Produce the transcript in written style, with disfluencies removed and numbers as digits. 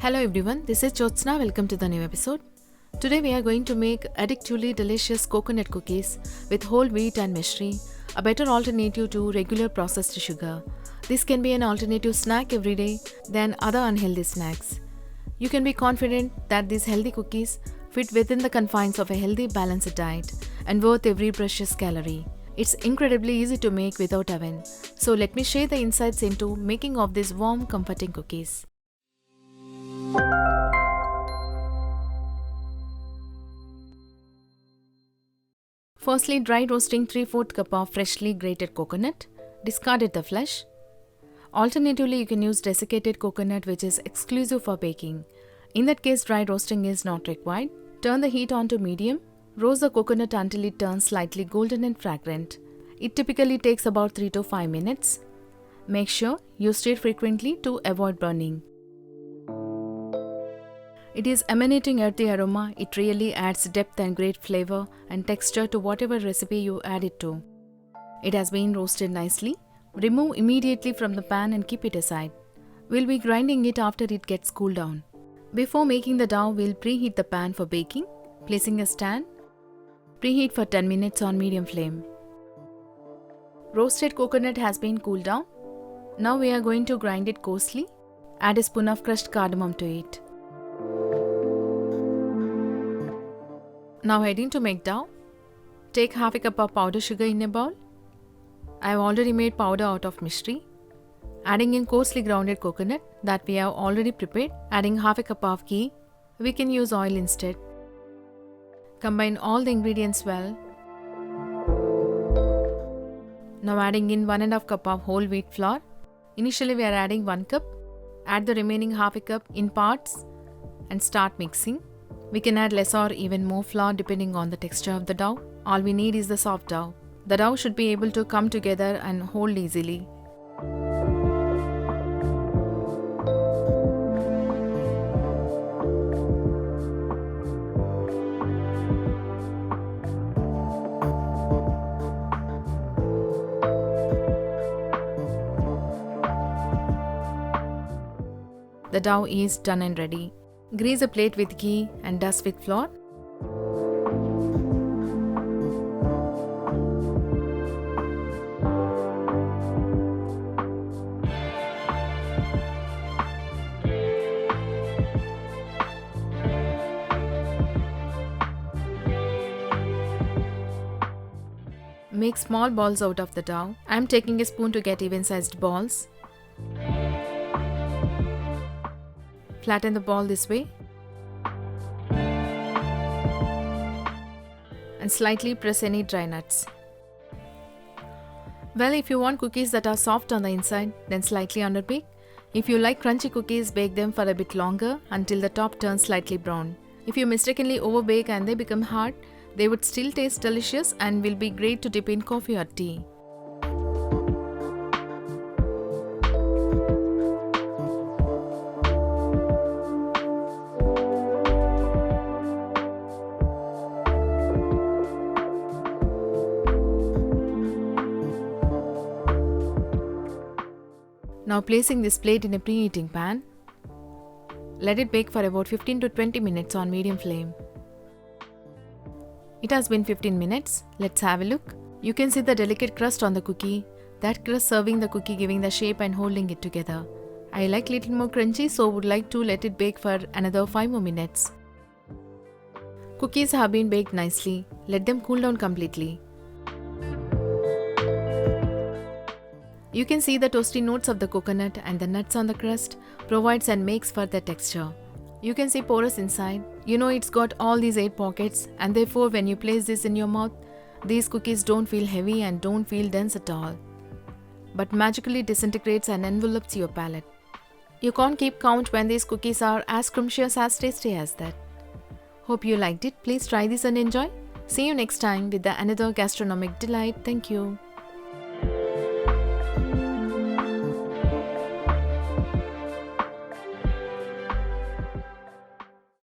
Hello everyone, this is Jyotsna. Welcome to the new episode. Today we are going to make addictively delicious coconut cookies with whole wheat and mystery, a better alternative to regular processed sugar. This can be an alternative snack every day than other unhealthy snacks. You can be confident that these healthy cookies fit within the confines of a healthy, balanced diet and worth every precious calorie. It's incredibly easy to make without oven. So let me share the insights into making of these warm, comforting cookies. Firstly, dry roasting 3/4 cup of freshly grated coconut. Discarded the flesh. Alternatively, you can use desiccated coconut, which is exclusive for baking. In that case, dry roasting is not required. Turn the heat on to medium. Roast the coconut until it turns slightly golden and fragrant. It typically takes about 3 to 5 minutes. Make sure you stir frequently to avoid burning. It is emanating earthy aroma. It really adds depth and great flavor and texture to whatever recipe you add it to. It has been roasted nicely. Remove immediately from the pan and keep it aside. We'll be grinding it after it gets cooled down. Before making the dough, we'll preheat the pan for baking, placing a stand. Preheat for 10 minutes on medium flame. Roasted coconut has been cooled down. Now we are going to grind it coarsely. Add a spoon of crushed cardamom to it. Now heading to make dough. Take half a cup of powdered sugar in a bowl. I have already made powder out of mystery. Adding in coarsely grounded coconut that we have already prepared. Adding half a cup of ghee. We can use oil instead. Combine all the ingredients well. Now adding in 1½ cup of whole wheat flour. Initially we are adding 1 cup. Add the remaining half a cup in parts and start mixing. We can add less or even more flour depending on the texture of the dough. All we need is the soft dough. The dough should be able to come together and hold easily. The dough is done and ready. Grease a plate with ghee and dust with flour. Make small balls out of the dough. I am taking a spoon to get even-sized balls. Flatten the ball this way and slightly press any dry nuts. Well, if you want cookies that are soft on the inside, then slightly underbake. If you like crunchy cookies, bake them for a bit longer until the top turns slightly brown. If you mistakenly overbake and they become hard, they would still taste delicious and will be great to dip in coffee or tea. Now placing this plate in a preheating pan. Let it bake for about 15 to 20 minutes on medium flame. It has been 15 minutes. Let's have a look. You can see the delicate crust on the cookie. That crust serving the cookie, giving the shape and holding it together. I like little more crunchy, so would like to let it bake for another 5 more minutes. Cookies have been baked nicely. Let them cool down completely. You can see the toasty notes of the coconut and the nuts on the crust provides and makes for the texture. You can see porous inside. You know it's got all these 8 pockets, and therefore when you place this in your mouth, these cookies don't feel heavy and don't feel dense at all, but magically disintegrates and envelopes your palate. You can't keep count when these cookies are as scrumptious as tasty as that. Hope you liked it. Please try this and enjoy. See you next time with another gastronomic delight. Thank you.